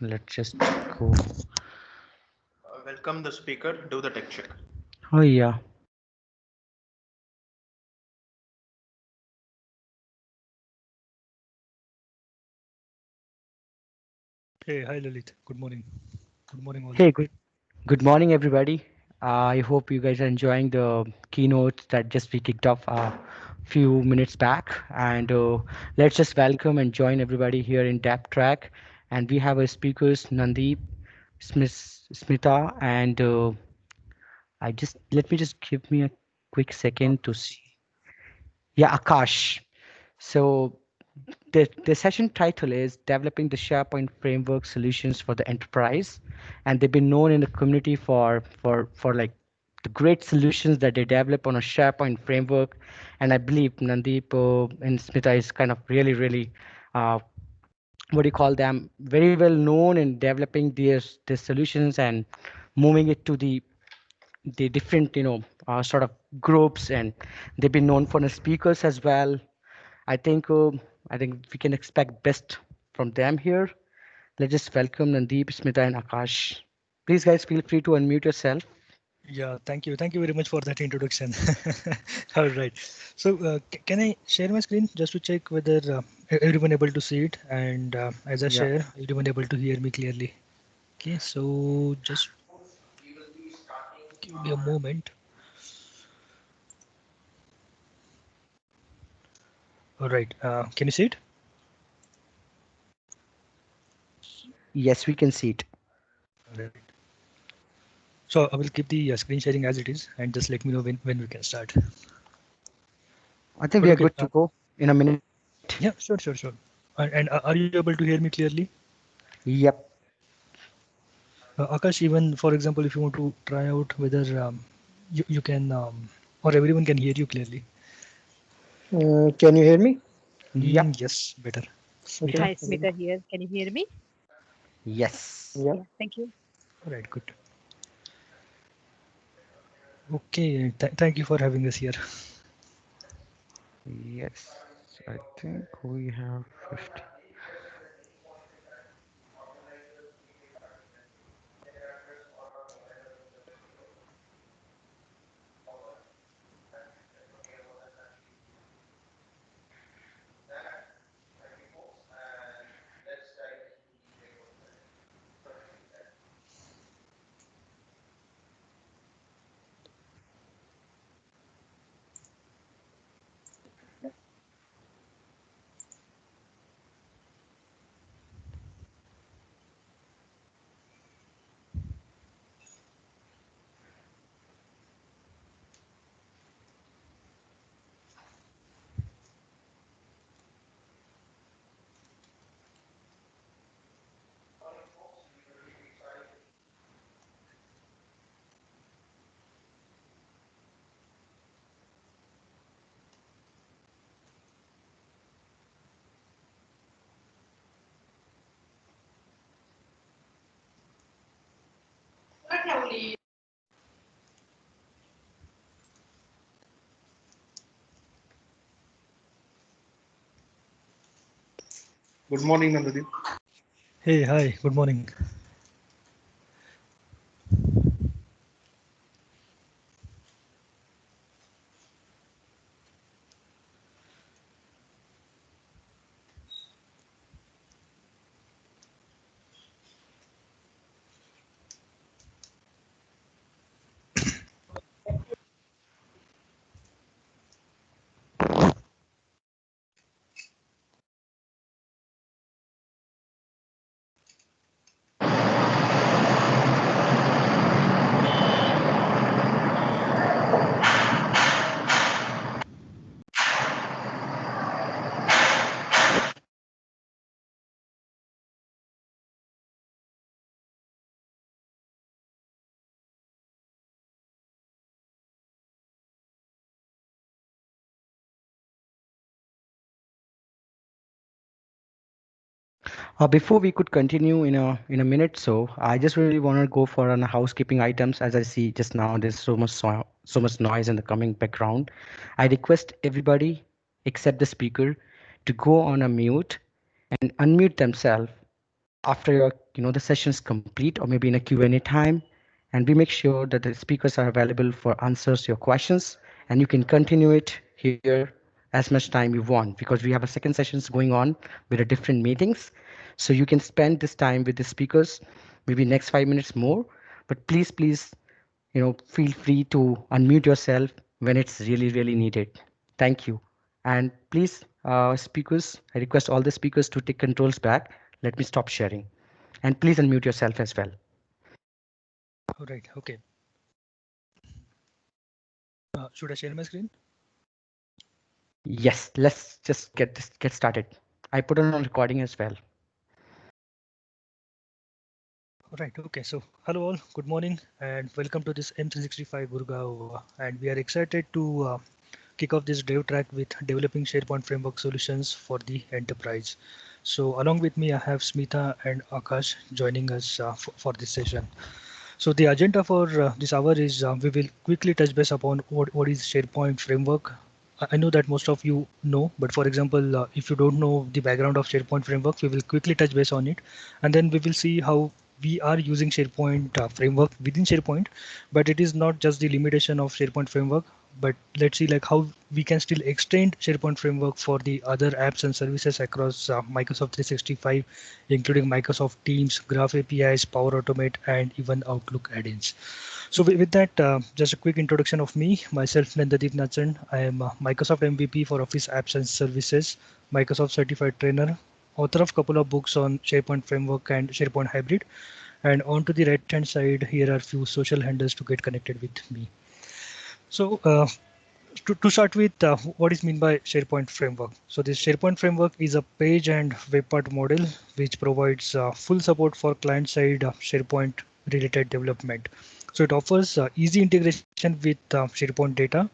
Let's just go. Welcome the speaker, do the tech check. Oh yeah. Hey, hi Lalit. Good morning. Good morning all. Hey, good morning, everybody. I hope you guys are enjoying the keynote that just we kicked off a few minutes back. And let's just welcome and join everybody here in Tap Track. And we have our speakers, Nandeep, Smita, and let me just give me a quick second to see. Yeah, Akash. So the session title is Developing the SharePoint Framework Solutions for the Enterprise. And they've been known in the community for like the great solutions that they develop on a SharePoint framework. And I believe Nandeep and Smita is kind of really, uh, what do you call them, very well known in developing their solutions and moving it to the different, sort of groups. And they've been known for the speakers as well. I think I think we can expect best from them here. Let's just welcome Nandeep, Smita, and Akash. Please, guys, feel free to unmute yourself. Yeah, thank you. Thank you very much for that introduction. All right. So, can I share my screen just to check whether everyone able to see it? And as I Yeah. share, everyone able to hear me clearly. Okay. So just give me a moment. All right. Can you see it? Yes, we can see it. All right. So I will keep the screen sharing as it is, and just let me know when we can start. I think But we are okay. good to go in a minute. Yeah. Sure. And are you able to hear me clearly? Yep. Akash, even for example, if you want to try out whether you can or everyone can hear you clearly. Can you hear me? Yep. Yes, better. Okay. Smita? Hi, Smita here. Can you hear me? Yes. Yeah. Yeah, thank you. All right, good. Okay, thank you for having us here. Yes. I think we have 50. Good morning, Nandadeep. Hey, hi, good morning. Before we could continue in a minute, so I just really want to go for on housekeeping items. As I see just now, there's so much noise in the coming background. I request everybody except the speaker to go on a mute and unmute themselves after the sessions complete, or maybe in a Q&A time, and we make sure that the speakers are available for answers to your questions, and you can continue it here as much time you want, because we have a second sessions going on with a different meetings. So you can spend this time with the speakers, maybe next 5 minutes more, but please, feel free to unmute yourself when it's really needed. Thank you. And please, speakers, I request all the speakers to take controls back. Let me stop sharing. And please unmute yourself as well. All right. Okay. Should I share my screen? Yes, let's just get started. I put on recording as well. All right. Okay. So hello all. Good morning and welcome to this M365 Gurgaon. And we are excited to kick off this dev track with developing SharePoint framework solutions for the enterprise. So along with me, I have Smita and Akash joining us for this session. So the agenda for this hour is we will quickly touch base upon what is SharePoint framework. I know that most of you know, but for example, if you don't know the background of SharePoint framework, we will quickly touch base on it, and then we will see how we are using SharePoint framework within SharePoint. But it is not just the limitation of SharePoint framework, but let's see like how we can still extend SharePoint framework for the other apps and services across Microsoft 365, including Microsoft Teams, Graph APIs, Power Automate, and even Outlook add-ins. So with that, just a quick introduction of me, myself, Nandadeep Nachan. I am Microsoft MVP for Office Apps and Services, Microsoft Certified Trainer, author of a couple of books on SharePoint Framework and SharePoint Hybrid. And on to the right-hand side, here are a few social handles to get connected with me. So to start with, what is meant by SharePoint framework? So this SharePoint framework is a page and web part model which provides full support for client-side SharePoint related development. So it offers easy integration with SharePoint data,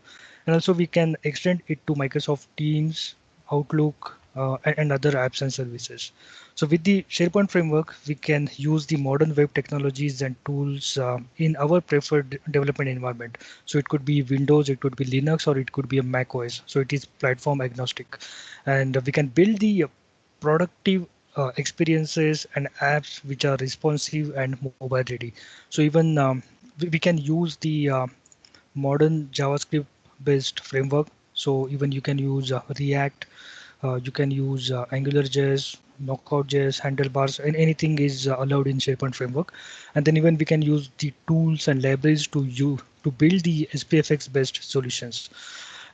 and also we can extend it to Microsoft Teams, Outlook, and other apps and services. So with the SharePoint framework, we can use the modern web technologies and tools in our preferred development environment. So it could be Windows, it could be Linux, or it could be a Mac OS. So it is platform agnostic, and we can build the productive experiences and apps which are responsive and mobile ready. So even we can use the modern JavaScript based framework. So even you can use React, you can use AngularJS, Knockout.js, Handlebars, and anything is allowed in SharePoint framework. And then even we can use the tools and libraries to build the SPFX based solutions.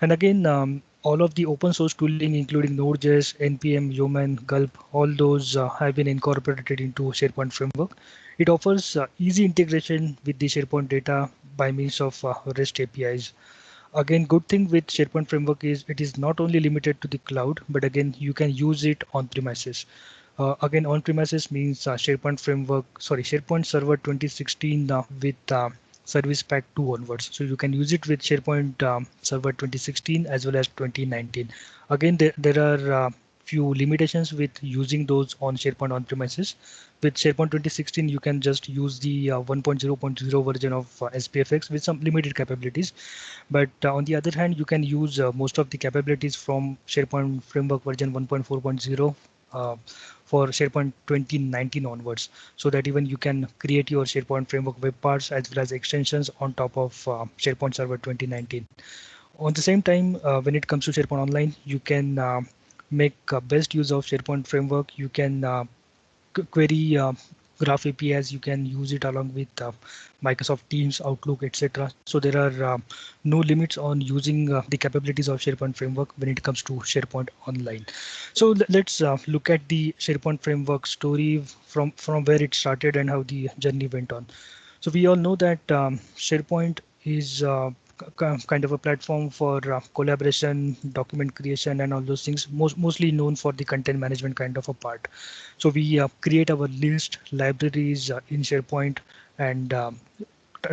And again, all of the open source tooling, including Node.js, NPM, Yeoman, Gulp, all those have been incorporated into SharePoint framework. It offers easy integration with the SharePoint data by means of REST APIs. Again, good thing with SharePoint framework is it is not only limited to the cloud, but again, you can use it on premises. Again, on premises means SharePoint Server 2016 with Service Pack 2 onwards. So you can use it with SharePoint Server 2016 as well as 2019. Again, there are few limitations with using those on SharePoint on premises. With SharePoint 2016, you can just use the 1.0.0 version of SPFX with some limited capabilities. But on the other hand, you can use most of the capabilities from SharePoint Framework version 1.4.0 for SharePoint 2019 onwards, so that even you can create your SharePoint Framework web parts as well as extensions on top of SharePoint Server 2019. On the same time, when it comes to SharePoint Online, you can make best use of SharePoint Framework. You can query Graph APIs. You can use it along with Microsoft Teams, Outlook, etc. So there are no limits on using the capabilities of SharePoint framework when it comes to SharePoint Online. So let's look at the SharePoint framework story from where it started and how the journey went on. So we all know that SharePoint is kind of a platform for collaboration, document creation, and all those things. Mostly known for the content management kind of a part. So we create our list libraries in SharePoint and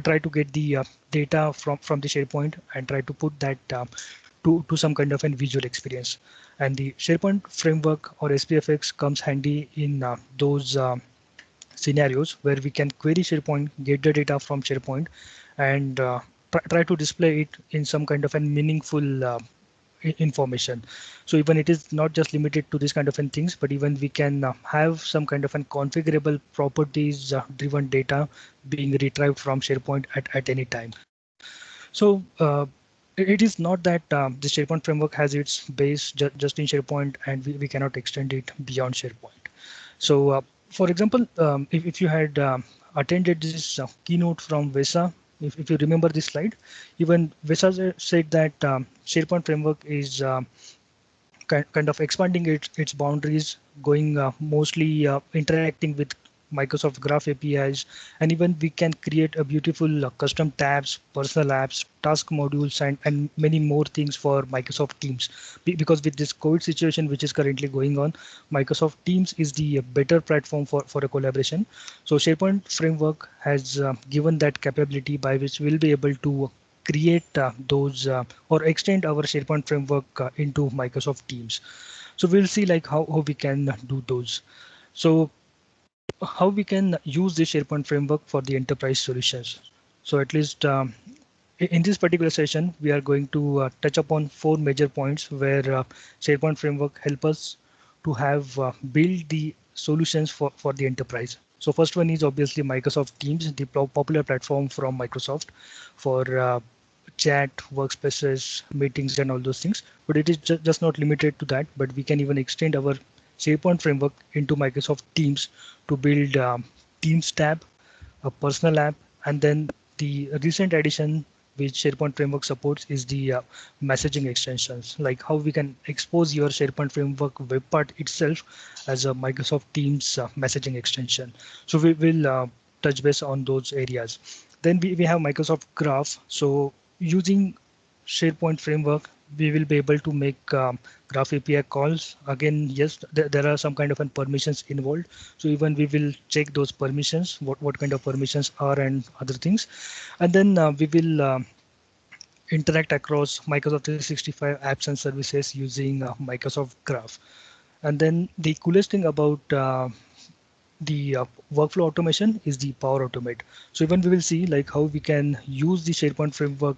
try to get the data from the SharePoint and try to put that to some kind of a visual experience. And the SharePoint framework or SPFX comes handy in those scenarios where we can query SharePoint, get the data from SharePoint, and try to display it in some kind of a meaningful information. So even it is not just limited to this kind of things, but even we can have some kind of an configurable properties driven data being retrieved from SharePoint at any time. So it is not that the SharePoint framework has its base just in SharePoint, and we cannot extend it beyond SharePoint. So for example, if you had attended this keynote from VESA, if you remember this slide, even VESA said that SharePoint framework is kind of expanding its boundaries, going mostly interacting with Microsoft Graph APIs, and even we can create a beautiful custom tabs, personal apps, task modules, and many more things for Microsoft Teams. Because with this COVID situation which is currently going on, Microsoft Teams is the better platform for a collaboration. So SharePoint framework has given that capability by which we'll be able to create those or extend our SharePoint framework into Microsoft Teams. So we'll see like how we can do those. So how we can use the SharePoint framework for the enterprise solutions. So at least in this particular session, we are going to touch upon 4 major points where SharePoint framework help us to have build the solutions for the enterprise. So first one is obviously Microsoft Teams, the popular platform from Microsoft for chat, workspaces, meetings, and all those things. But it is just not limited to that, but we can even extend our SharePoint framework into Microsoft Teams to build Teams tab, a personal app, and then the recent addition which SharePoint framework supports is the messaging extensions, like how we can expose your SharePoint framework web part itself as a Microsoft Teams messaging extension. So we will touch base on those areas. Then we have Microsoft Graph. So using SharePoint framework, we will be able to make Graph API calls. Again, yes, there are some kind of permissions involved. So even we will check those permissions, what kind of permissions are and other things. And then we will interact across Microsoft 365 apps and services using Microsoft Graph. And then the coolest thing about the workflow automation is the Power Automate. So even we will see like how we can use the SharePoint framework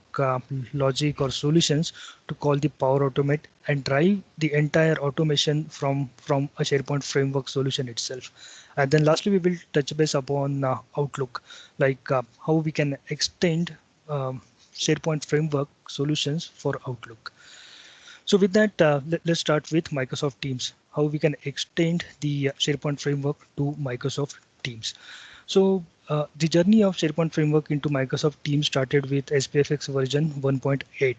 logic or solutions to call the Power Automate and drive the entire automation from a SharePoint framework solution itself. And then lastly, we will touch base upon Outlook, like how we can extend SharePoint framework solutions for Outlook. So with that, let's start with Microsoft Teams, how we can extend the SharePoint framework to Microsoft Teams. So the journey of SharePoint framework into Microsoft Teams started with SPFX version 1.8.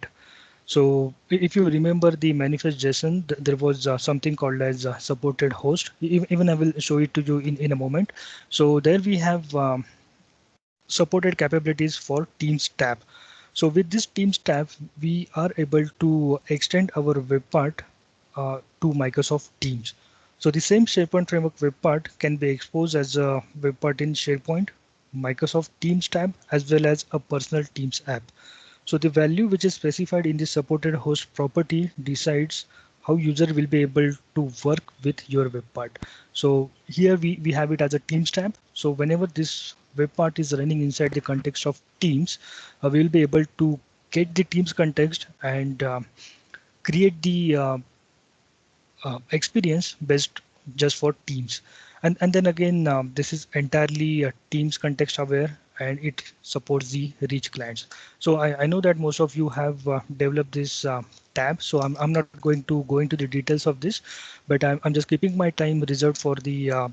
So if you remember the manifest JSON, there was something called as supported host. Even I will show it to you in a moment. So there we have supported capabilities for Teams tab. So with this Teams tab, we are able to extend our web part to Microsoft Teams. So the same SharePoint framework web part can be exposed as a web part in SharePoint, Microsoft Teams tab, as well as a personal Teams app. So the value which is specified in the supported host property decides how user will be able to work with your web part. So here we have it as a Teams tab. So whenever this web part is running inside the context of Teams, we will be able to get the Teams context and create the experience based just for Teams. And then again, this is entirely Teams context aware, and it supports the rich clients. So I know that most of you have developed this tab, so I'm not going to go into the details of this, but I'm just keeping my time reserved for the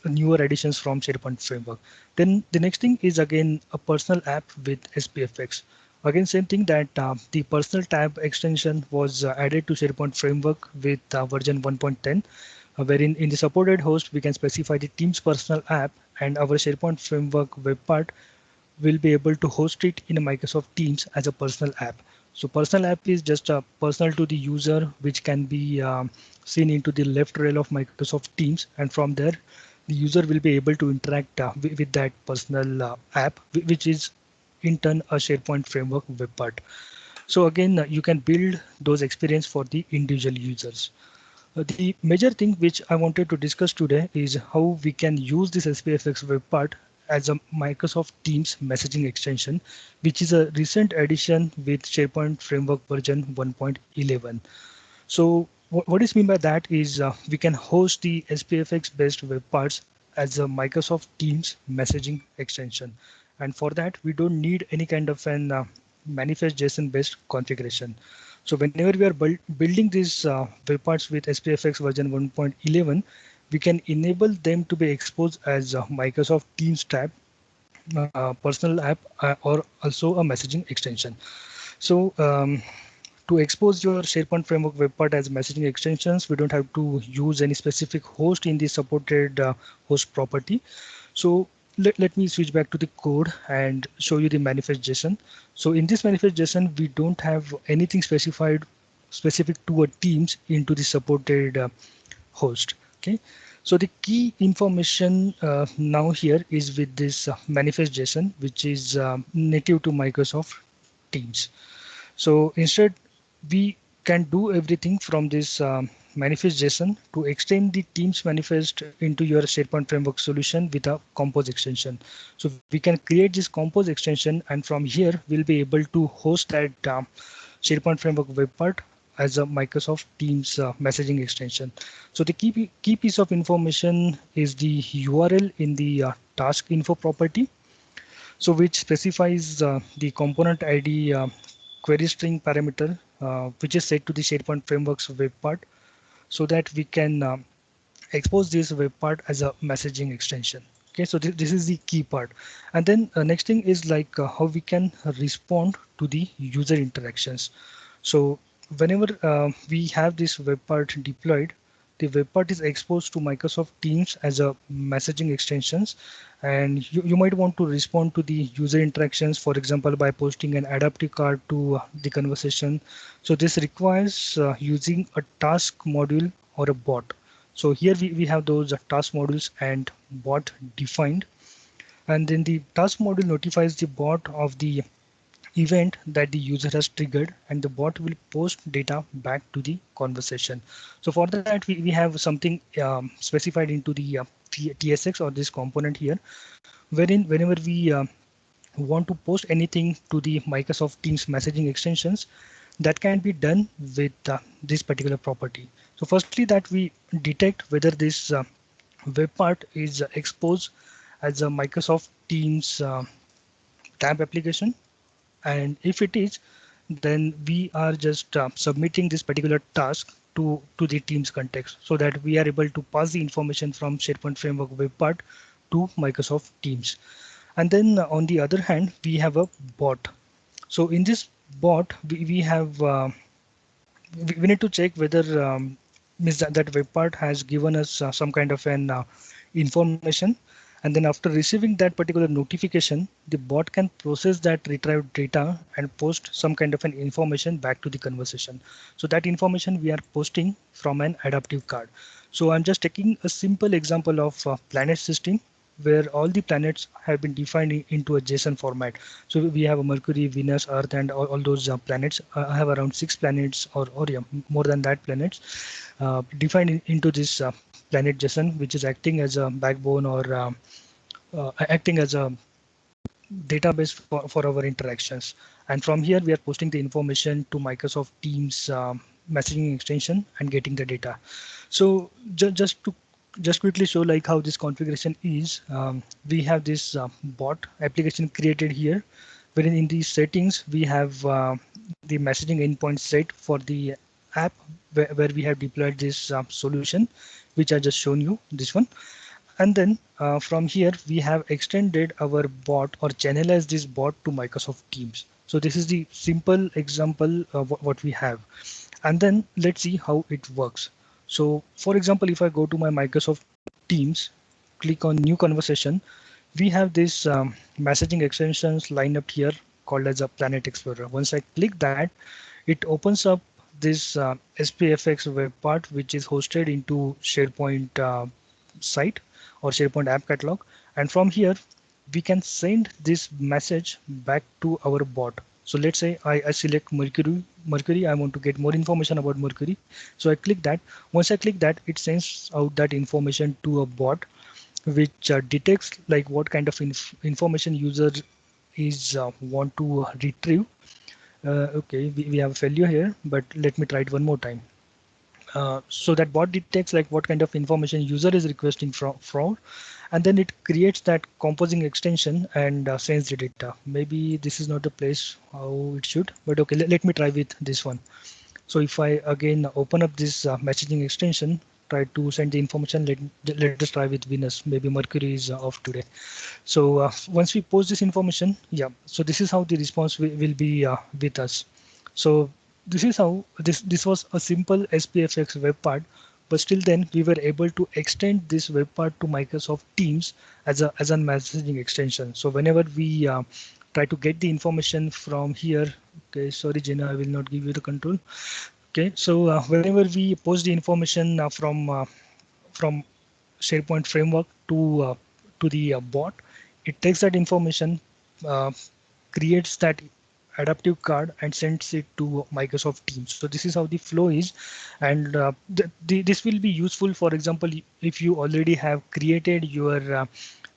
newer additions from SharePoint framework. Then the next thing is again a personal app with SPFX. Again, same thing that the personal tab extension was added to SharePoint framework with version 1.10, wherein in the supported host, we can specify the Teams personal app, and our SharePoint framework web part will be able to host it in a Microsoft Teams as a personal app. So personal app is just personal to the user, which can be seen into the left rail of Microsoft Teams. And from there, the user will be able to interact with that personal app, which is in turn a SharePoint framework web part. So again, you can build those experience for the individual users. The major thing which I wanted to discuss today is how we can use this SPFX web part as a Microsoft Teams messaging extension, which is a recent addition with SharePoint Framework version 1.11. So what is mean by that is we can host the SPFX based web parts as a Microsoft Teams messaging extension. And for that, we don't need any kind of an manifest JSON based configuration. So whenever we are building these web parts with SPFX version 1.11, we can enable them to be exposed as a Microsoft Teams tab, personal app, or also a messaging extension. So to expose your SharePoint Framework web part as messaging extensions, we don't have to use any specific host in the supported host property. So let me switch back to the code and show you the manifest JSON. So in this manifest JSON, we don't have anything specific to a Teams into the supported host. Okay. So the key information now here is with this manifest JSON, which is native to Microsoft Teams. So instead, we can do everything from this manifest JSON to extend the Teams manifest into your SharePoint Framework solution with a Compose extension. So we can create this Compose extension, and from here we'll be able to host that SharePoint Framework web part as a Microsoft Teams messaging extension. So the key piece of information is the URL in the task info property, so which specifies the component ID query string parameter, which is set to the SharePoint Framework's web part, so that we can expose this web part as a messaging extension. Okay, so this is the key part. And then next thing is like how we can respond to the user interactions. So whenever we have this web part deployed, the web part is exposed to Microsoft Teams as a messaging extensions, and you might want to respond to the user interactions, for example, by posting an adaptive card to the conversation. So this requires using a task module or a bot. So here we have those task modules and bot defined, and then the task module notifies the bot of the event that the user has triggered, and the bot will post data back to the conversation. So for that, we have something specified into the TSX or this component here, wherein whenever we want to post anything to the Microsoft Teams messaging extensions, that can be done with this particular property. So firstly, that we detect whether this web part is exposed as a Microsoft Teams tab application, and if it is, then we are just submitting this particular task to the Teams context, so that we are able to pass the information from SharePoint Framework web part to Microsoft Teams. And then on the other hand, we have a bot. So in this bot, we have we need to check whether means that web part has given us some kind of an information, and then after receiving that particular notification, the bot can process that retrieved data and post some kind of an information back to the conversation. So that information we are posting from an adaptive card. So I'm just taking a simple example of planet system, where all the planets have been defined into a JSON format. So we have a Mercury, Venus, Earth, and all those planets. I have around 6 planets, or yeah, more than that planets defined into this planet JSON, which is acting as a backbone, or acting as a database for our interactions. And from here, we are posting the information to Microsoft Teams messaging extension and getting the data. So just quickly show like how this configuration is. We have this bot application created here, wherein in these settings we have the messaging endpoint set for the app where we have deployed this solution, which I just shown you, this one. And then from here we have extended our bot or channelized this bot to Microsoft Teams. So this is the simple example of what we have. And then let's see how it works. So for example, if I go to my Microsoft Teams, click on new conversation, we have this messaging extensions lined up here called as a Planet Explorer. Once I click that, it opens up this SPFX web part, which is hosted into SharePoint site or SharePoint app catalog. And from here, we can send this message back to our bot. So let's say I select Mercury. I want to get more information about Mercury. So I click that. Once I click that, it sends out that information to a bot. which detects like what kind of information user is want to retrieve. Okay, we have a failure here, but let me try it one more time. So that bot detects like what kind of information user is requesting from, and then it creates that composing extension and sends the data. Maybe this is not the place how it should, but okay, let me try with this one. So if I again open up this messaging extension, try to send the information, let us try with Venus. Maybe Mercury is off today. So once we post this information, yeah, so this is how the response will be with us. So this is how this was a simple SPFX web part, but still then we were able to extend this web part to Microsoft Teams as a messaging extension. So whenever we try to get the information from here, okay, sorry Jenna, I will not give you the control. Okay, so whenever we post the information from SharePoint framework to the bot, it takes that information, uh, creates that adaptive card and sends it to Microsoft Teams. So this is how the flow is, and this will be useful. For example, if you already have created your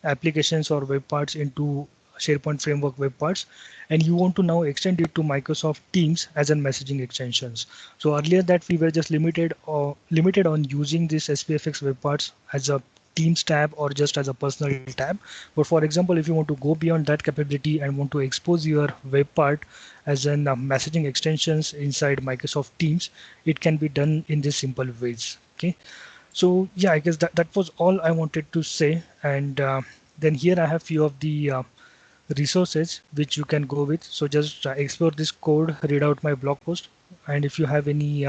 applications or web parts into SharePoint framework web parts, and you want to now extend it to Microsoft Teams as a messaging extensions. So earlier that we were just limited on using this SPFX web parts as a Teams tab or just as a personal tab. But for example, if you want to go beyond that capability and want to expose your web part as an messaging extensions inside Microsoft Teams, it can be done in this simple ways. Okay. So yeah, I guess that was all I wanted to say. And then here I have few of the resources which you can go with. So just explore this code, read out my blog post, and if you have any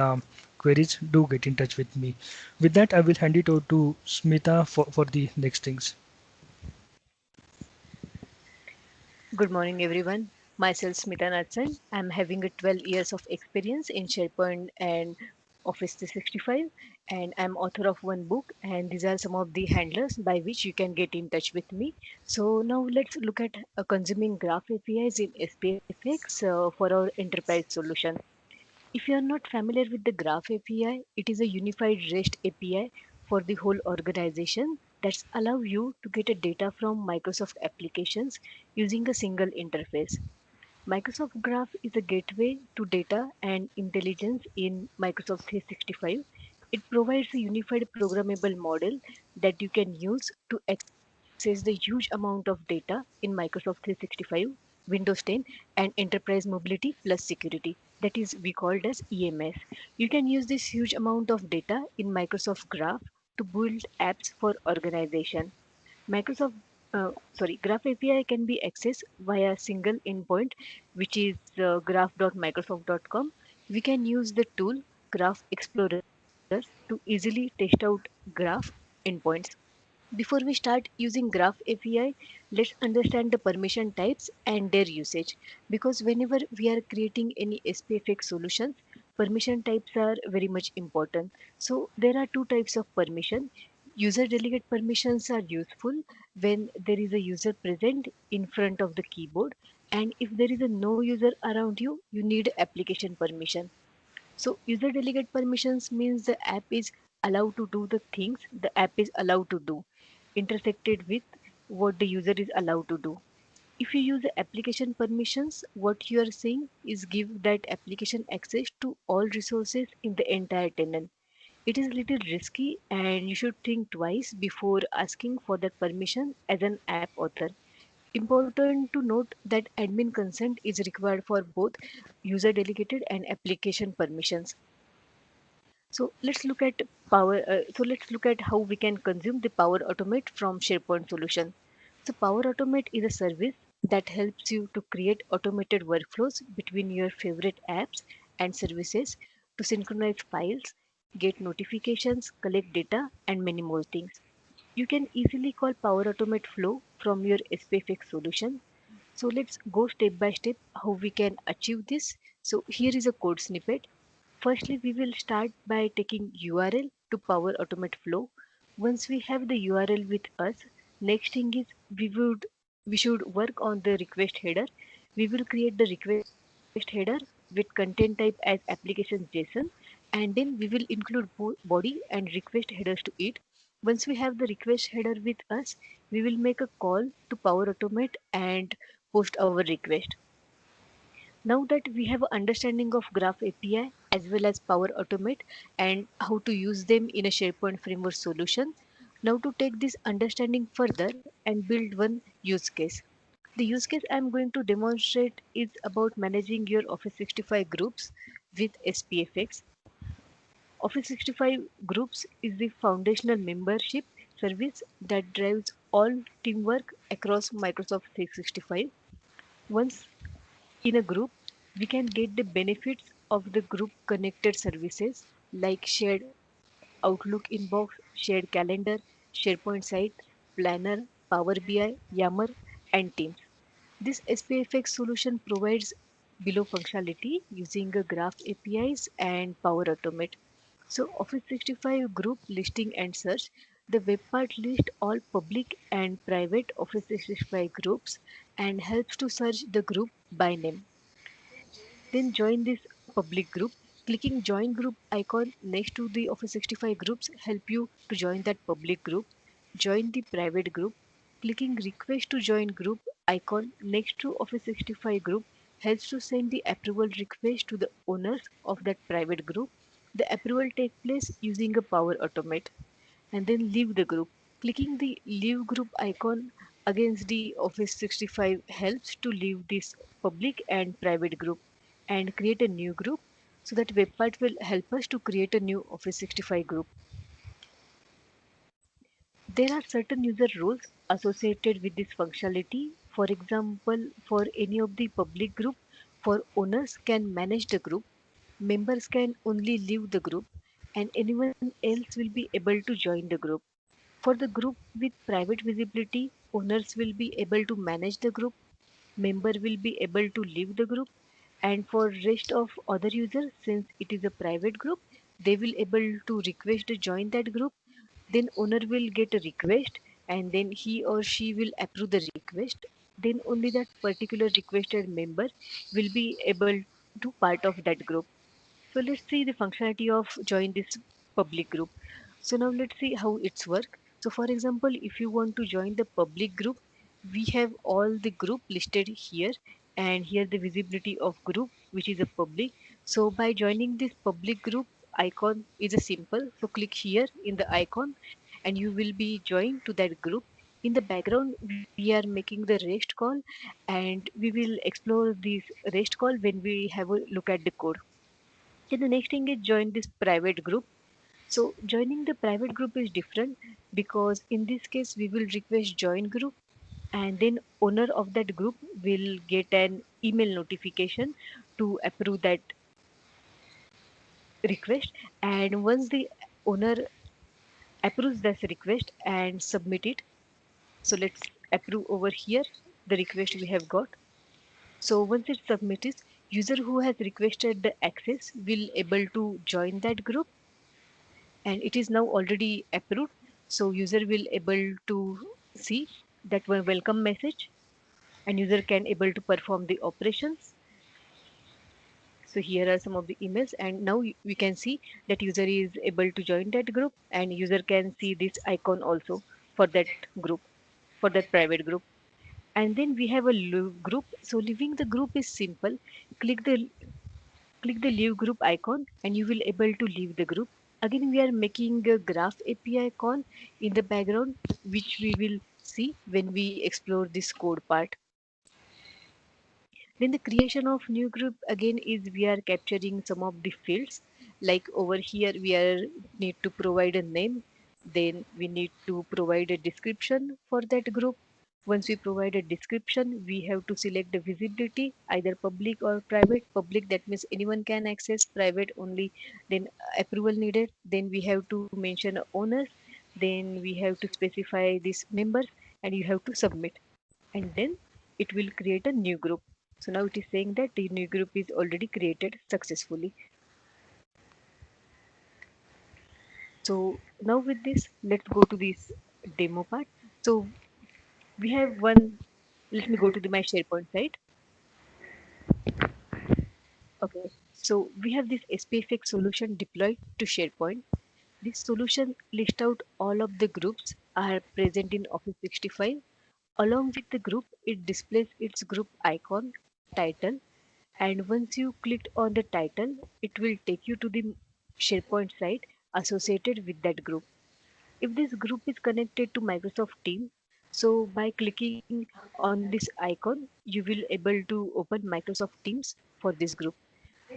queries, do get in touch with me. With that, I will hand it over to Smita for the next things. Good morning, everyone. Myself, Smita Natsan. I'm having a 12 years of experience in SharePoint and Office 365, and I'm author of one book. And these are some of the handlers by which you can get in touch with me. So now let's look at consuming Graph APIs in SPFX for our enterprise solution. If you are not familiar with the Graph API, it is a unified REST API for the whole organization that allow you to get a data from Microsoft applications using a single interface. Microsoft Graph is a gateway to data and intelligence in Microsoft 365. It provides a unified programmable model that you can use to access the huge amount of data in Microsoft 365, Windows 10, and enterprise mobility plus security. That is we called as EMS. You can use this huge amount of data in Microsoft Graph to build apps for organization. Microsoft Graph API can be accessed via a single endpoint, which is graph.microsoft.com. We can use the tool Graph Explorer to easily test out graph endpoints. Before we start using Graph API, let's understand the permission types and their usage. Because whenever we are creating any SPFX solutions, permission types are very much important. So there are two types of permission. User delegate permissions are useful when there is a user present in front of the keyboard, and if there is a no user around you, you need application permission. So user delegate permissions means the app is allowed to do the things the app is allowed to do, intersected with what the user is allowed to do. If you use the application permissions, what you are saying is give that application access to all resources in the entire tenant. It is a little risky and you should think twice before asking for that permission as an app author. Important to note that admin consent is required for both user delegated and application permissions. So let's look at let's look at how we can consume the Power Automate from SharePoint solution. So Power Automate is a service that helps you to create automated workflows between your favorite apps and services to synchronize files, get notifications, collect data, and many more things. You can easily call Power Automate Flow from your SPFX solution. So let's go step by step how we can achieve this. So here is a code snippet. Firstly, we will start by taking URL to Power Automate Flow. Once we have the URL with us, next thing is we should work on the request header. We will create the request header with content type as application JSON, and then we will include both body and request headers to it. Once we have the request header with us, we will make a call to Power Automate and post our request. Now that we have an understanding of Graph API as well as Power Automate and how to use them in a SharePoint framework solution, now to take this understanding further and build one use case. The use case I'm going to demonstrate is about managing your Office 65 groups with SPFX. Office 65 Groups is the foundational membership service that drives all teamwork across Microsoft 365. Once in a group, we can get the benefits of the group connected services like shared Outlook inbox, shared calendar, SharePoint site, Planner, Power BI, Yammer, and Teams. This SPFX solution provides below functionality using a Graph APIs and Power Automate. So Office 365 group listing and search. The web part lists all public and private Office 365 groups and helps to search the group by name. Then join this public group. Clicking join group icon next to the Office 65 groups help you to join that public group. Join the private group. Clicking request to join group icon next to Office 65 group helps to send the approval request to the owners of that private group. The approval takes place using a Power Automate and then leave the group. Clicking the leave group icon against the Office 65 helps to leave this public and private group and create a new group. So that web part will help us to create a new Office 65 group. There are certain user roles associated with this functionality. For example, for any of the public group, for owners can manage the group, members can only leave the group, and anyone else will be able to join the group. For the group with private visibility, owners will be able to manage the group, member will be able to leave the group, and for rest of other users, since it is a private group, they will able to request to join that group. Then owner will get a request and then he or she will approve the request. Then only that particular requested member will be able to part of that group. So let's see the functionality of join this public group. So now let's see how it's work. So for example, if you want to join the public group, we have all the group listed here and here the visibility of group which is a public. So by joining this public group icon is a simple. So click here in the icon and you will be joined to that group. In the background, we are making the rest call and we will explore this rest call when we have a look at the code. Then the next thing is join this private group. So joining the private group is different because in this case we will request join group and then owner of that group will get an email notification to approve that request, and once the owner approves this request and submit it, so let's approve over here the request we have got. So once it's submitted, user who has requested the access will able to join that group and it is now already approved, so user will able to see that one welcome message and user can able to perform the operations. So here are some of the emails and now we can see that user is able to join that group and user can see this icon also for that group, for that private group. And then we have a leave group. So leaving the group is simple. click the Click the leave group icon and you will able to leave the group. Again, we are making a Graph API call in the background, which we will see when we explore this code part. Then the creation of new group again is we are capturing some of the fields. Like over here, we are need to provide a name. Then we need to provide a description for that group. Once we provide a description, we have to select the visibility, either public or private. Public, that means anyone can access, private only, then approval needed. Then we have to mention owners. Then we have to specify this members and you have to submit. And then it will create a new group. So now it is saying that the new group is already created successfully. So now with this, let's go to this demo part. So we have one, let me go to my SharePoint site. Okay, so we have this SPFX solution deployed to SharePoint. This solution lists out all of the groups are present in Office 65. Along with the group, it displays its group icon, title, and once you click on the title, it will take you to the SharePoint site associated with that group. If this group is connected to Microsoft Teams, so by clicking on this icon, you will able to open Microsoft Teams for this group.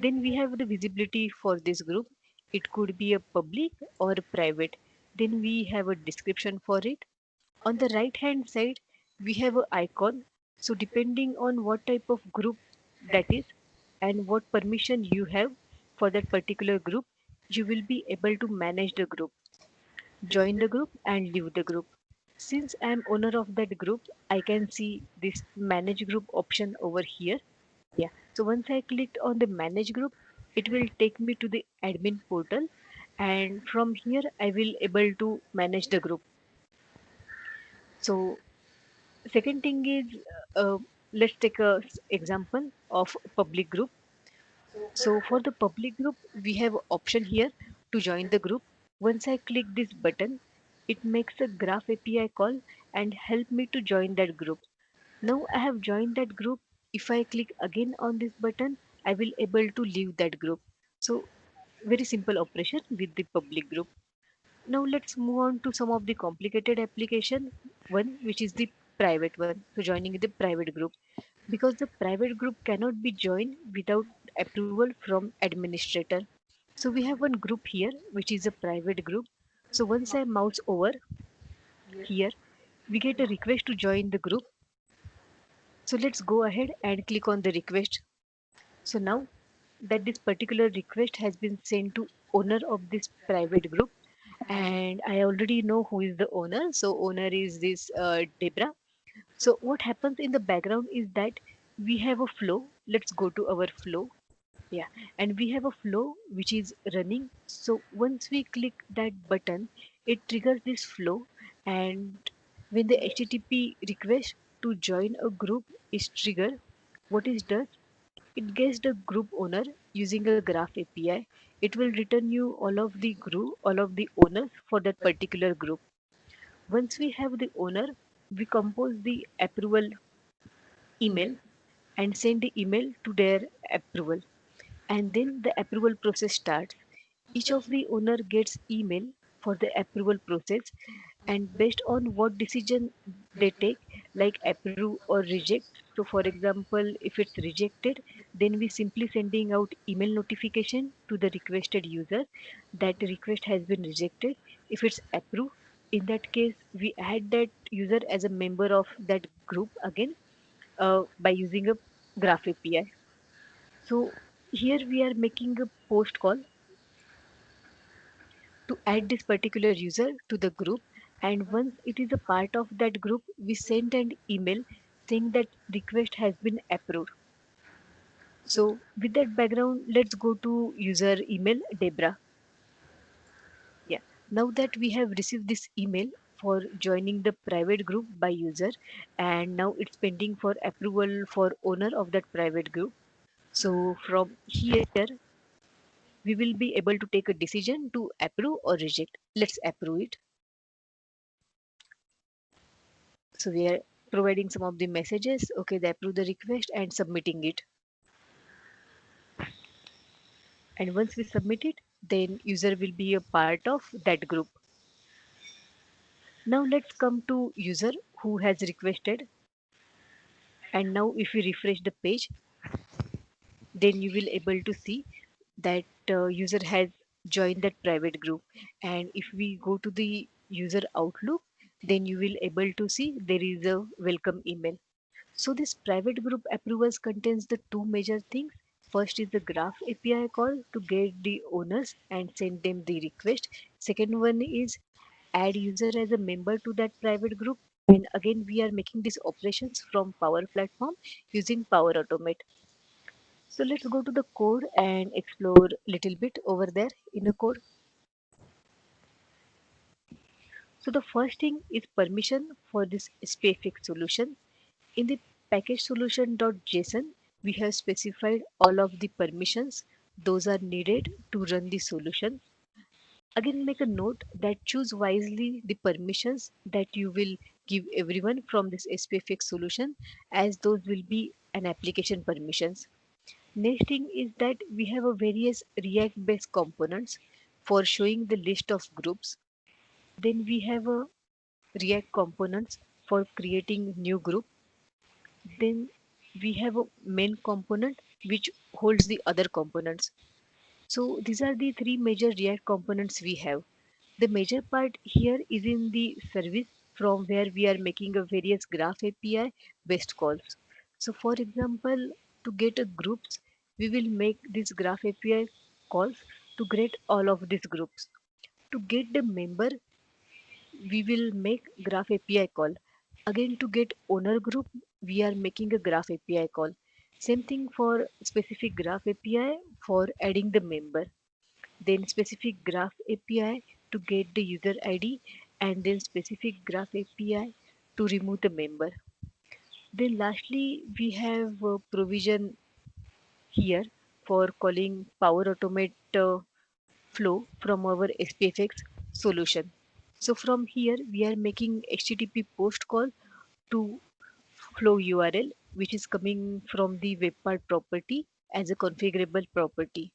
Then we have the visibility for this group. It could be a public or a private. Then we have a description for it. On the right hand side, we have an icon. So depending on what type of group that is and what permission you have for that particular group, you will be able to manage the group, join the group and leave the group. Since I am owner of that group, I can see this manage group option over here. Yeah. So once I clicked on the manage group, it will take me to the admin portal, and from here I will able to manage the group. So second thing is, uh, let's take a example of public group. So for the public group, we have option here to join the group. Once I click this button, it makes a Graph API call and help me to join that group. Now I have joined that group. If I click again on this button, I will able to leave that group. So very simple operation with the public group. Now let's move on to some of the complicated application. One which is the private one. So joining the private group, because the private group cannot be joined without approval from administrator. So we have one group here which is a private group. So once I mouse over here, we get a request to join the group. So let's go ahead and click on the request. So now that this particular request has been sent to owner of this private group, and I already know who is the owner. So owner is this Debra. So what happens in the background is that we have a flow. Let's go to our flow. Yeah, and we have a flow which is running. So once we click that button, it triggers this flow, and when the HTTP request to join a group is triggered, what is done? It gets the group owner using a Graph API. It will return you all of the group, all of the owners for that particular group. Once we have the owner, we compose the approval email and send the email to their approval, and then the approval process starts. Each of the owner gets email for the approval process, and based on what decision they take, like approve or reject. So for example, if it's rejected, then we simply sending out email notification to the requested user that the request has been rejected. If it's approved, in that case we add that user as a member of that group again, by using a Graph API. So here we are making a post call to add this particular user to the group, and once it is a part of that group, we send an email saying that request has been approved. So with that background, let's go to user email Debra. Yeah. Now that we have received this email for joining the private group by user, and now it's pending for approval for owner of that private group. So from here, we will be able to take a decision to approve or reject. Let's approve it. So we are providing some of the messages. Okay, they approve the request and submitting it. And once we submit it, then user will be a part of that group. Now let's come to user who has requested. And now if we refresh the page, then you will able to see that user has joined that private group. And if we go to the user outlook, then you will able to see there is a welcome email. So this private group approvals contains the two major things. First is the Graph API call to get the owners and send them the request. Second one is add user as a member to that private group. And again, we are making these operations from Power Platform using Power Automate. So let's go to the code and explore little bit over there in the code. So the first thing is permission for this specific solution. In the package solution.json, we have specified all of the permissions. Those are needed to run the solution. Again, make a note that choose wisely the permissions that you will give everyone from this SPFX solution, as those will be an application permissions. Next thing is that we have a various React based components for showing the list of groups. Then we have a React components for creating new group. Then we have a main component which holds the other components. So these are the three major React components we have. The major part here is in the service from where we are making a various Graph API based calls. So for example, to get a groups, we will make this Graph API calls to get all of these groups. To get the member, we will make Graph API call. Again, to get owner group, we are making a Graph API call. Same thing for specific Graph API for adding the member, then specific Graph API to get the user ID, and then specific Graph API to remove the member. Then lastly, we have provision here for calling Power Automate flow from our SPFX solution. So from here, we are making HTTP post call to flow URL, which is coming from the web part property as a configurable property.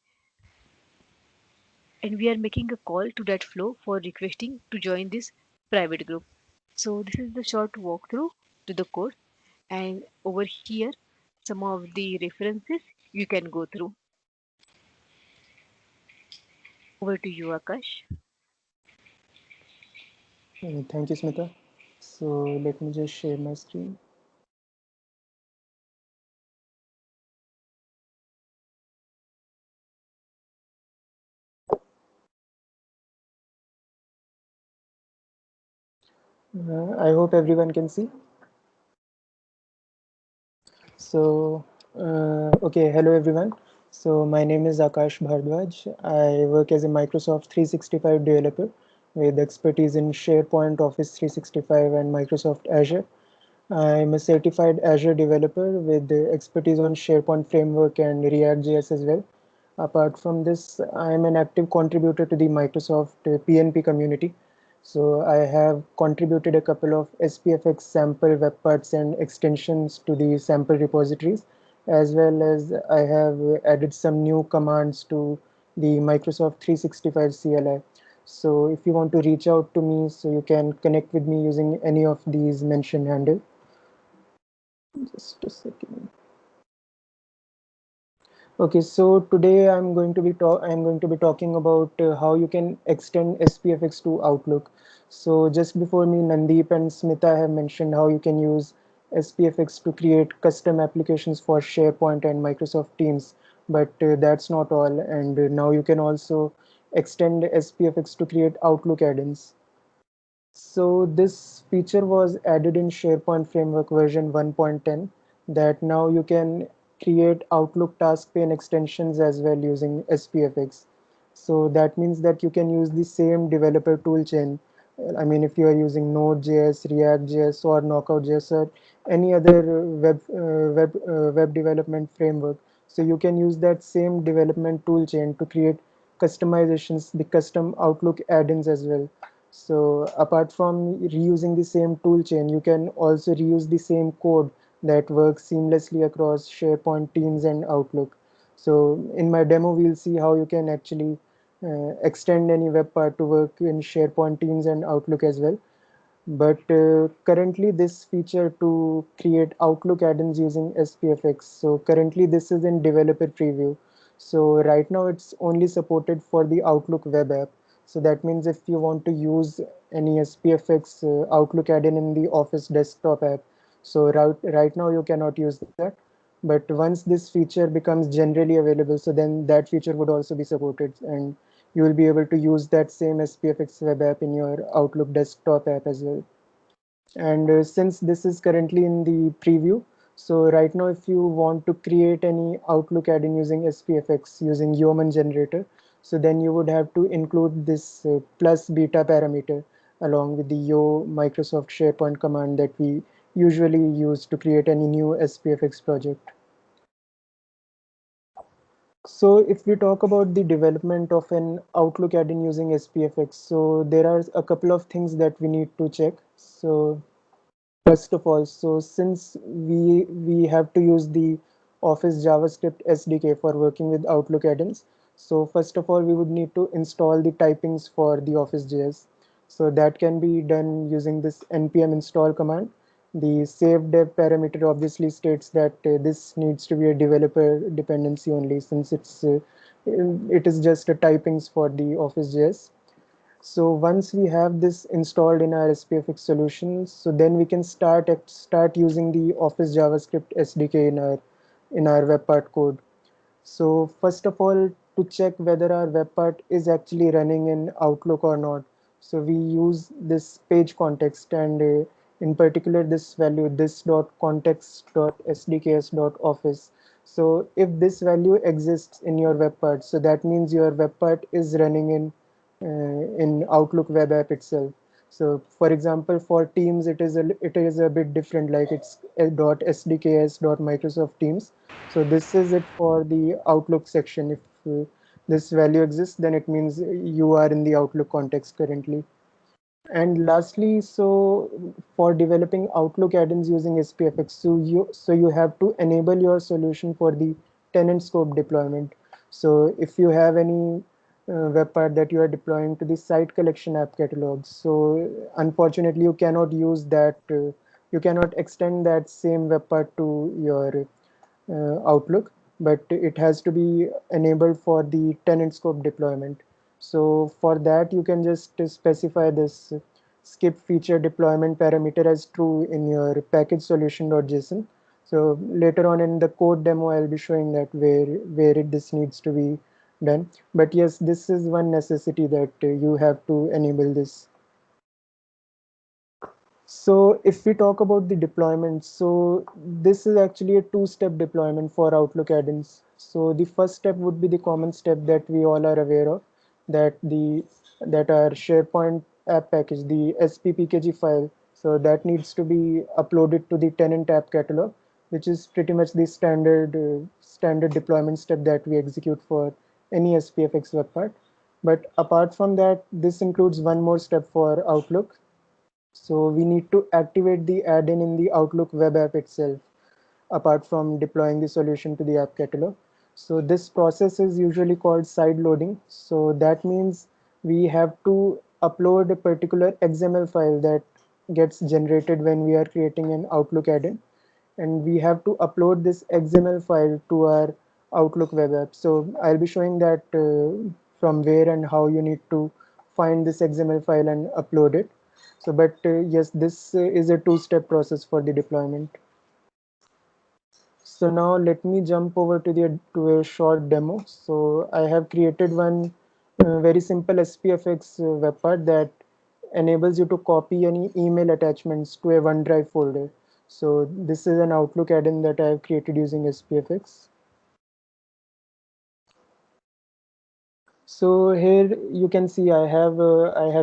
And we are making a call to that flow for requesting to join this private group. So this is the short walkthrough to the course, and over here some of the references you can go through. Over to you, Akash. Thank you, Smita. So let me just share my screen. I hope everyone can see. So, okay, hello everyone. So my name is Akash Bhardwaj. I work as a Microsoft 365 developer with expertise in SharePoint, Office 365, and Microsoft Azure. I'm a certified Azure developer with expertise on SharePoint framework and React.js as well. Apart from this, I'm an active contributor to the Microsoft PNP community. So I have contributed a couple of SPFX sample web parts and extensions to the sample repositories, as well as I have added some new commands to the Microsoft 365 CLI. So if you want to reach out to me, so you can connect with me using any of these mentioned handle. Just a second. Okay, so today I'm going to be talking about how you can extend SPFX to Outlook. So just before me, Nandeep and Smita have mentioned how you can use SPFX to create custom applications for SharePoint and Microsoft Teams, but that's not all. And now you can also extend SPFX to create Outlook add-ins. So this feature was added in SharePoint Framework version 1.10, that now you can create Outlook task pane extensions as well using SPFX. So that means that you can use the same developer toolchain. I mean, if you are using Node.js, React.js, or Knockout.js, or any other web development framework, so you can use that same development toolchain to create customizations, the custom Outlook add-ins as well. So apart from reusing the same toolchain, you can also reuse the same code that works seamlessly across SharePoint, Teams, and Outlook. So in my demo, we'll see how you can actually extend any web part to work in SharePoint, Teams, and Outlook as well. But currently this feature to create Outlook add-ins using SPFX. So currently this is in developer preview. So right now it's only supported for the Outlook web app. So that means if you want to use any SPFX Outlook add-in in the Office desktop app, so right now you cannot use that. But once this feature becomes generally available, so then that feature would also be supported, and you will be able to use that same SPFX web app in your Outlook desktop app as well. And since this is currently in the preview, so right now if you want to create any Outlook add-in using SPFX using Yeoman generator, so then you would have to include this plus beta parameter along with the yo Microsoft SharePoint command that we usually use to create any new SPFX project. So if we talk about the development of an Outlook add-in using SPFX, so there are a couple of things that we need to check. So first of all, so since we have to use the Office JavaScript SDK for working with Outlook add-ins, so first of all we would need to install the typings for the Office JS. So that can be done using this npm install command. The save dev parameter obviously states that this needs to be a developer dependency only, since it is just a typings for the Office JS. So once we have this installed in our SPFX solutions, so then we can start using the Office JavaScript SDK in our web part code. So first of all, to check whether our web part is actually running in Outlook or not, so we use this page context, and in particular this value, this dot context dot sdks dot office. So if this value exists in your web part, so that means your web part is running in Outlook web app itself. So for example, for Teams, it is a bit different, like it's a dot sdks dot Microsoft Teams. So this is it for the Outlook section. If this value exists, then it means you are in the Outlook context currently. And lastly, so for developing Outlook add-ins using SPFX, so you have to enable your solution for the tenant scope deployment. So if you have any web part that you are deploying to the site collection app catalog, so unfortunately you cannot use that. You cannot extend that same web part to your Outlook, but it has to be enabled for the tenant scope deployment. So for that, you can just specify this skip feature deployment parameter as true in your package solution.json. So later on in the code demo, I'll be showing that this needs to be done. But yes, this is one necessity that you have to enable this. So if we talk about the deployment, so this is actually a two-step deployment for Outlook add-ins. So the first step would be the common step that we all are aware of, that our SharePoint app package, the SPPKG file, so that needs to be uploaded to the tenant app catalog, which is pretty much the standard deployment step that we execute for any SPFX web part. But apart from that, this includes one more step for Outlook. So we need to activate the add-in in the Outlook web app itself, apart from deploying the solution to the app catalog. So this process is usually called side loading. So that means we have to upload a particular XML file that gets generated when we are creating an Outlook add-in, and we have to upload this XML file to our Outlook web app. So I'll be showing that from where and how you need to find this XML file and upload it. So, but yes, this is a two-step process for the deployment. So now let me jump over to a short demo. So I have created one very simple SPFX web part that enables you to copy any email attachments to a OneDrive folder. So this is an Outlook add-in that I have created using SPFX. So here you can see I have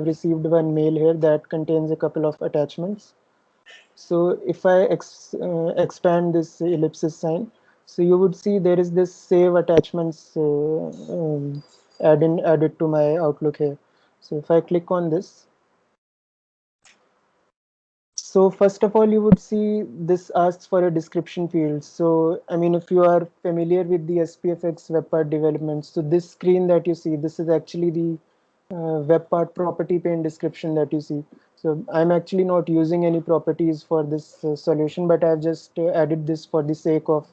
received one mail here that contains a couple of attachments. So if I expand this ellipsis sign, so you would see there is this save attachments added to my Outlook here. So if I click on this, so first of all, you would see this asks for a description field. So, I mean, if you are familiar with the SPFX web part development, so this screen that you see, this is actually the web part property pane description that you see. So I'm actually not using any properties for this solution, but I've just added this for the sake of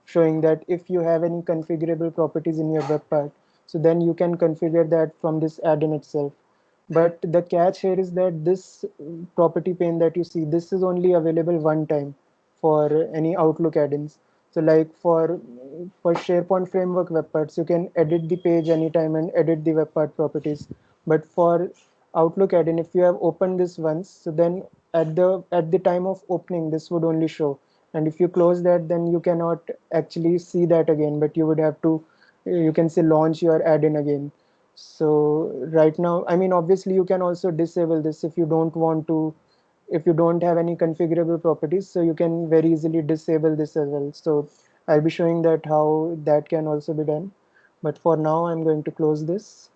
showing that if you have any configurable properties in your web part, so then you can configure that from this add-in itself. But the catch here is that this property pane that you see, this is only available one time for any Outlook add-ins. So like for SharePoint framework web parts, you can edit the page anytime and edit the web part properties. But for Outlook add-in, if you have opened this once, so then at the time of opening, this would only show. And if you close that, then you cannot actually see that again, but you would have to, you can say, launch your add-in again. So right now, I mean, obviously you can also disable this if you don't want to, if you don't have any configurable properties, so you can very easily disable this as well. So I'll be showing that how that can also be done. But for now, I'm going to close this.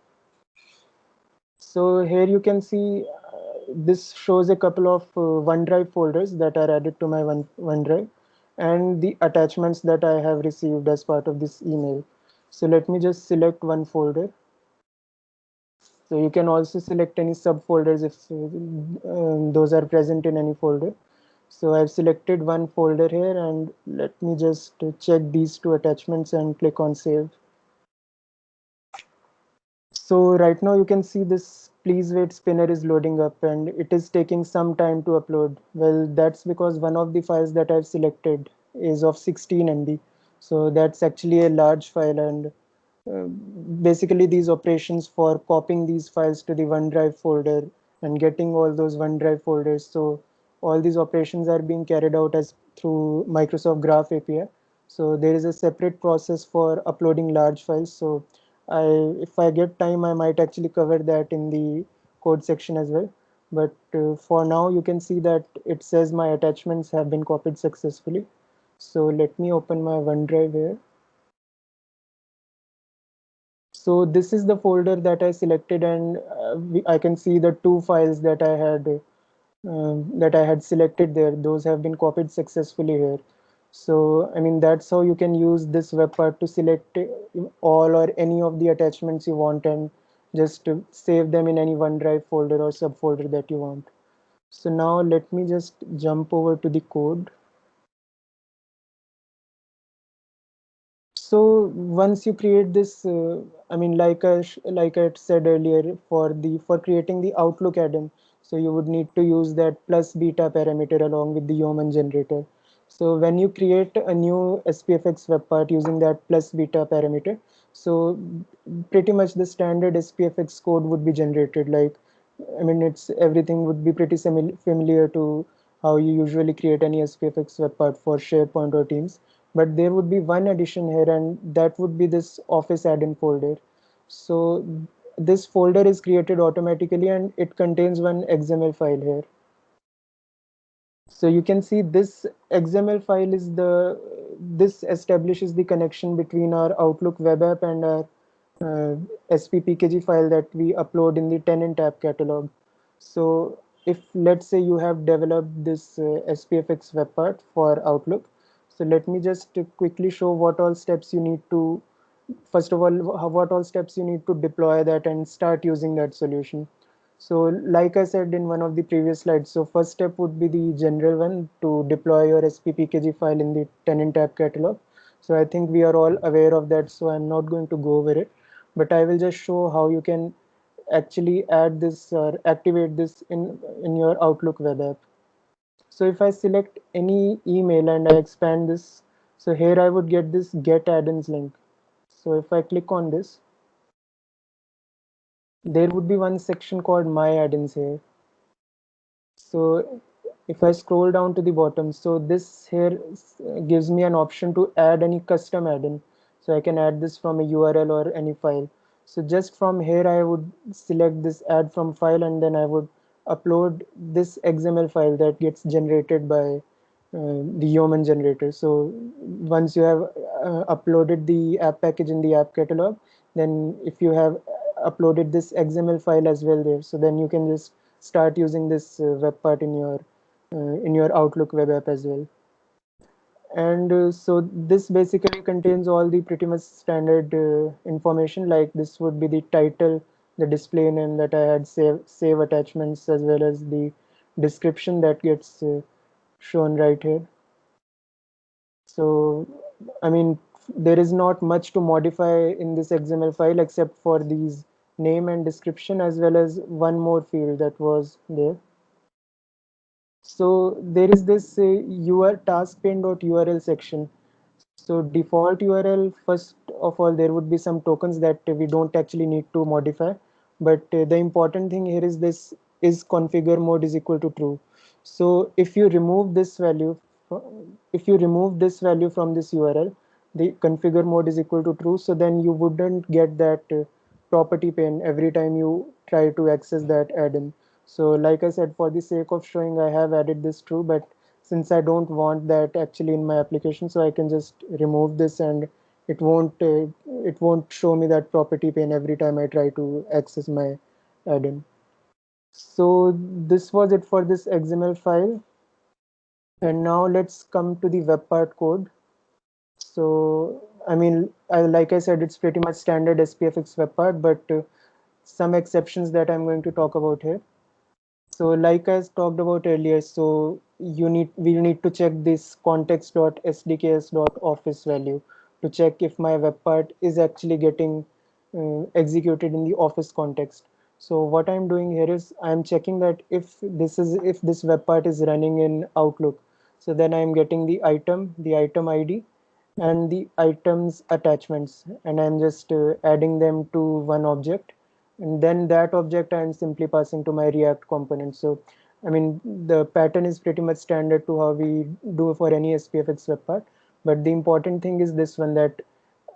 So here you can see this shows a couple of OneDrive folders that are added to my OneDrive and the attachments that I have received as part of this email. So let me just select one folder. So you can also select any subfolders if those are present in any folder. So I've selected one folder here, and let me just check these two attachments and click on save. So right now you can see this please wait spinner is loading up and it is taking some time to upload. Well, that's because one of the files that I've selected is of 16 MB. So that's actually a large file, and uh, basically these operations for copying these files to the OneDrive folder and getting all those OneDrive folders. So all these operations are being carried out as through Microsoft Graph API. So there is a separate process for uploading large files. So if I get time, I might actually cover that in the code section as well. But for now, you can see that it says my attachments have been copied successfully. So let me open my OneDrive here. So this is the folder that I selected, and I can see the two files that I had selected there. Those have been copied successfully here. So I mean that's how you can use this web part to select all or any of the attachments you want and just save them in any OneDrive folder or subfolder that you want. So now let me just jump over to the code. So once you create this, I mean, like I said earlier, for creating the Outlook add-in, so you would need to use that plus beta parameter along with the Yeoman generator. So when you create a new SPFX web part using that plus beta parameter, so pretty much the standard SPFX code would be generated. Like, I mean, it's everything would be pretty familiar to how you usually create any SPFX web part for SharePoint or Teams. But there would be one addition here, and that would be this Office add-in folder. So this folder is created automatically, and it contains one XML file here. So you can see this XML file is this establishes the connection between our Outlook web app and our SPPKG file that we upload in the tenant app catalog. So if let's say you have developed this SPFX web part for Outlook, so let me just quickly show what all steps you need to, first of all, what all steps you need to deploy that and start using that solution. So like I said in one of the previous slides, so first step would be the general one to deploy your SPPKG file in the tenant app catalog. So I think we are all aware of that, so I'm not going to go over it, but I will just show how you can actually add this or activate this in your Outlook web app. So if I select any email and I expand this, so here I would get this get add-ins link. So if I click on this, there would be one section called my add-ins here. So if I scroll down to the bottom, so this here gives me an option to add any custom add-in. So I can add this from a URL or any file. So just from here, I would select this add from file, and then I would upload this XML file that gets generated by the Yeoman generator. So once you have uploaded the app package in the app catalog, then if you have uploaded this XML file as well there, so then you can just start using this web part in your Outlook web app as well. And so this basically contains all the pretty much standard information, like this would be the title, the display name that I had save attachments, as well as the description that gets shown right here. So I mean, there is not much to modify in this XML file except for these name and description, as well as one more field that was there. So there is this UR taskpane.url section. So default URL, first of all, there would be some tokens that we don't actually need to modify. But the important thing here is this is configure mode is equal to true. So if you remove this value, from this URL, the configure mode is equal to true. So then you wouldn't get that property pane every time you try to access that add-in. So like I said, for the sake of showing, I have added this true, but since I don't want that actually in my application, so I can just remove this and it won't show me that property pane every time I try to access my add-in. So this was it for this XML file. And now let's come to the web part code. So, I mean, like I said, it's pretty much standard SPFX web part, but some exceptions that I'm going to talk about here. So like I talked about earlier, so we'll need to check this context.sdks.office value to check if my web part is actually getting executed in the office context. So what I'm doing here is I'm checking that if this web part is running in Outlook, so then I'm getting the item ID, and the items attachments, and I'm just adding them to one object, and then that object I'm simply passing to my React component. So I mean, the pattern is pretty much standard to how we do for any SPFX web part, but the important thing is this one, that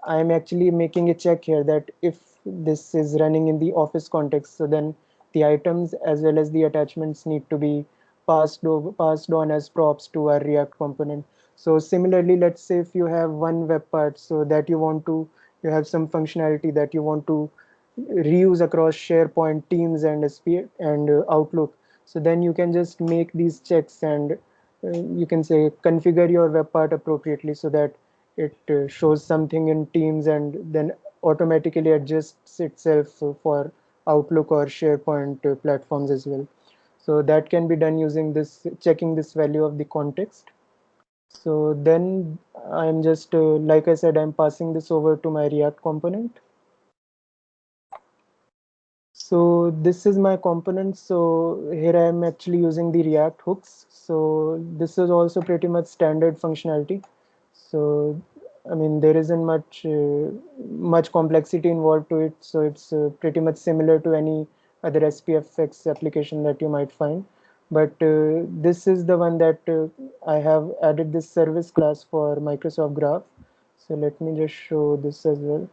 I'm actually making a check here that if this is running in the office context, so then the items as well as the attachments need to be passed on as props to our React component. So similarly, let's say if you have one web part, so that you have some functionality that you want to reuse across SharePoint, Teams, and Outlook. So then you can just make these checks, and you can say configure your web part appropriately so that it shows something in Teams and then automatically adjusts itself for Outlook or SharePoint platforms as well. So that can be done using this, checking this value of the context. So then I'm just, like I said, I'm passing this over to my React component. So this is my component. So here I am actually using the React hooks. So this is also pretty much standard functionality. So I mean, there isn't much complexity involved to it. So it's pretty much similar to any other SPFX application that you might find. But this is the one that I have added this service class for Microsoft Graph. So let me just show this as well.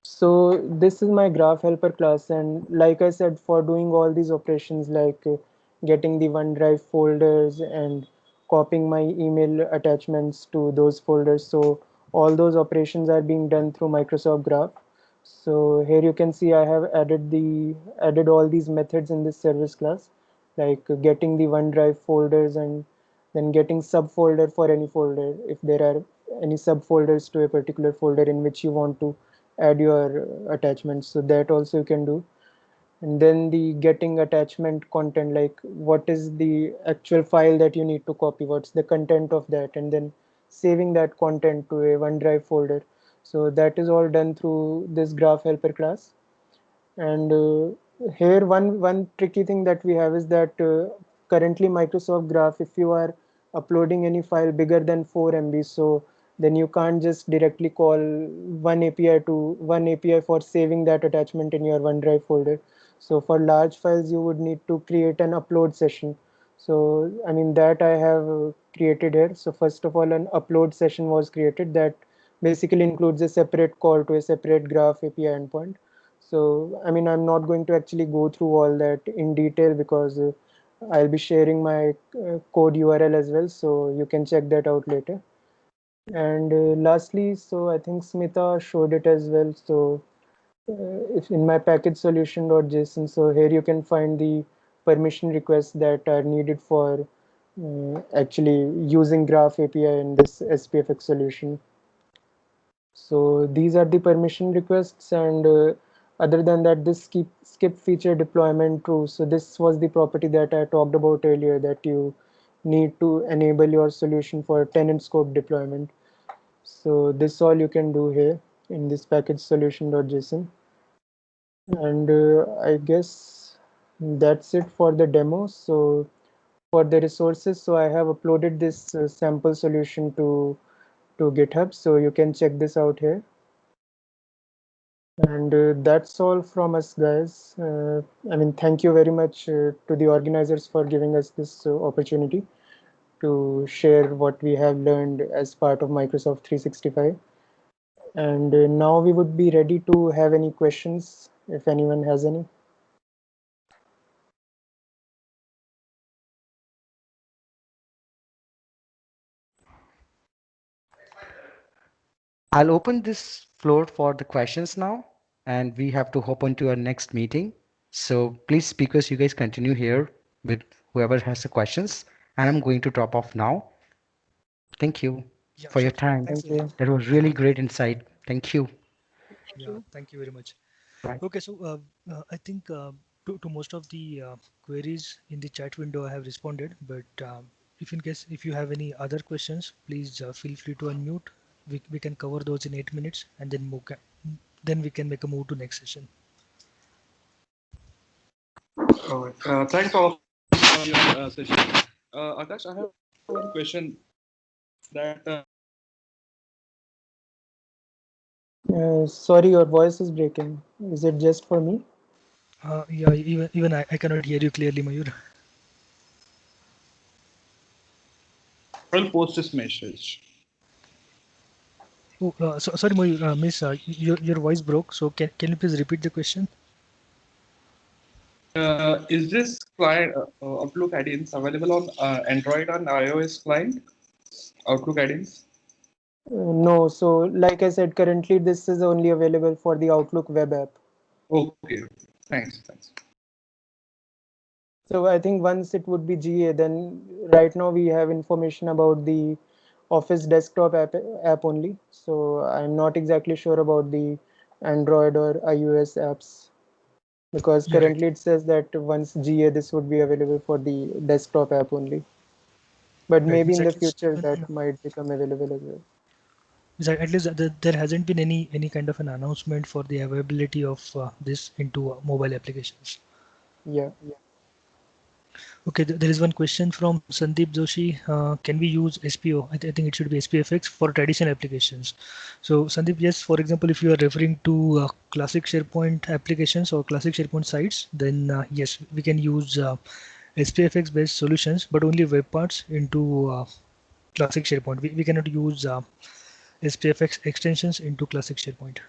So this is my graph helper class, and like I said, for doing all these operations like getting the OneDrive folders and copying my email attachments to those folders, so all those operations are being done through Microsoft Graph. So here you can see I have added all these methods in this service class, like getting the OneDrive folders and then getting subfolder for any folder if there are any subfolders to a particular folder in which you want to add your attachments, so that also you can do. And then the getting attachment content, like what is the actual file that you need to copy, what's the content of that, and then saving that content to a OneDrive folder. So that is all done through this graph helper class. And here one tricky thing that we have is that currently Microsoft Graph, if you are uploading any file bigger than 4 MB, so then you can't just directly call one API for saving that attachment in your OneDrive folder. So for large files, you would need to create an upload session. So I mean that I have created here. So first of all, an upload session was created that basically includes a separate call to a separate Graph API endpoint. So, I mean, I'm not going to actually go through all that in detail because I'll be sharing my code URL as well, so you can check that out later. And lastly, so I think Smita showed it as well. So, if in my package solution.json, so here you can find the permission requests that are needed for actually using Graph API in this SPFX solution. So these are the permission requests, and other than that, this skip feature deployment true. So this was the property that I talked about earlier, that you need to enable your solution for tenant scope deployment. So this all you can do here in this package solution.json. And I guess that's it for the demo. So for the resources, so I have uploaded this sample solution to GitHub, so you can check this out here. And that's all from us, guys. I mean, thank you very much to the organizers for giving us this opportunity to share what we have learned as part of Microsoft 365. And now we would be ready to have any questions if anyone has any. I'll open this floor for the questions now, and we have to hop on to our next meeting. So please, speakers, you guys continue here with whoever has the questions, and I'm going to drop off now. Thank you Yeah, for your sure. time. Thanks Thank a lot. you. That was really great insight. Thank you. Thank Yeah, you. thank you very much. Bye. Okay, so I think to most of the queries in the chat window I have responded, but if in case if you have any other questions, please feel free to unmute. We can cover those in 8 minutes and then then we can make a move to next session. All right. Thanks all for your session. Akash, I have one question that Sorry, your voice is breaking. Is it just for me? Yeah, even I cannot hear you clearly, Mayur. I'll post this message. Oh, sorry, Mayur, Miss, your voice broke. So can you please repeat the question? Is this client Outlook add-ins available on Android and iOS client? Outlook add-ins? No. So, like I said, currently this is only available for the Outlook web app. Okay. Thanks. So I think once it would be GA, then right now we have information about the Office desktop app only. So I'm not exactly sure about the Android or iOS apps because Yeah, right. currently it says that once GA, this would be available for the desktop app only. But Right. maybe Means in the at least future even that might become available as well. at least there hasn't been any kind of an announcement for the availability of this into mobile applications. Yeah. Okay, there is one question from Sandeep Joshi. Can we use SPO? I think it should be SPFX for traditional applications. So Sandeep, yes, for example, if you are referring to classic SharePoint applications or classic SharePoint sites, then yes, we can use SPFX based solutions, but only web parts into classic SharePoint. We cannot use SPFX extensions into classic SharePoint.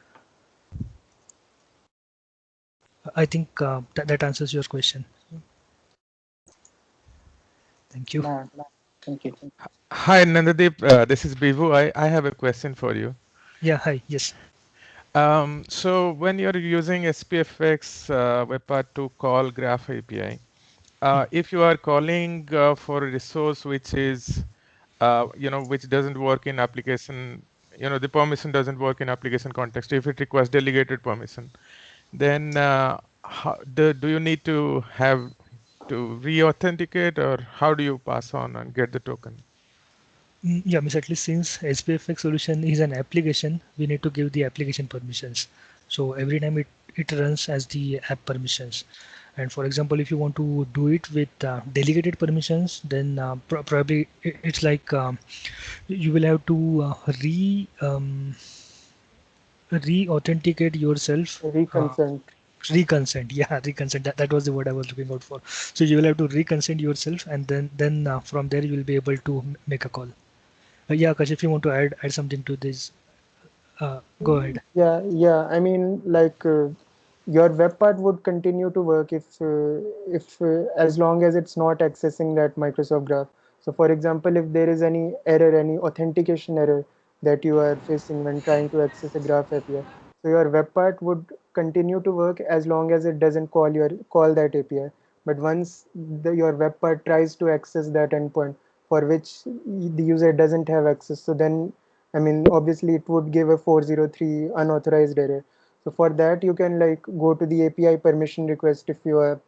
I think that answers your question. Thank you. Nah, thank you. Hi, Nandadeep. This is Bivu. I have a question for you. Yeah, hi. Yes. So when you're using SPFX Webpack to call Graph API, if you are calling for a resource which is, which doesn't work in application, the permission doesn't work in application context. If it requires delegated permission, then do you need to have to re-authenticate, or how do you pass on and get the token? Yeah, Miss, at least since SPFX solution is an application, we need to give the application permissions. So every time it runs as the app permissions. And for example, if you want to do it with delegated permissions, then probably it's like you will have to re-authenticate yourself. Reconsent. Reconsent, yeah, reconsent. That was the word I was looking out for. So you will have to reconsent yourself, and then from there you will be able to make a call. Yeah, Akash, if you want to add something to this, go ahead. Yeah. I mean, like your web part would continue to work if as long as it's not accessing that Microsoft Graph. So, for example, if there is any error, any authentication error that you are facing when trying to access a Graph API, so your web part would continue to work as long as it doesn't call that API. But once your web part tries to access that endpoint for which the user doesn't have access, so then I mean, obviously it would give a 403 unauthorized error. So for that, you can like go to the API permission request if you have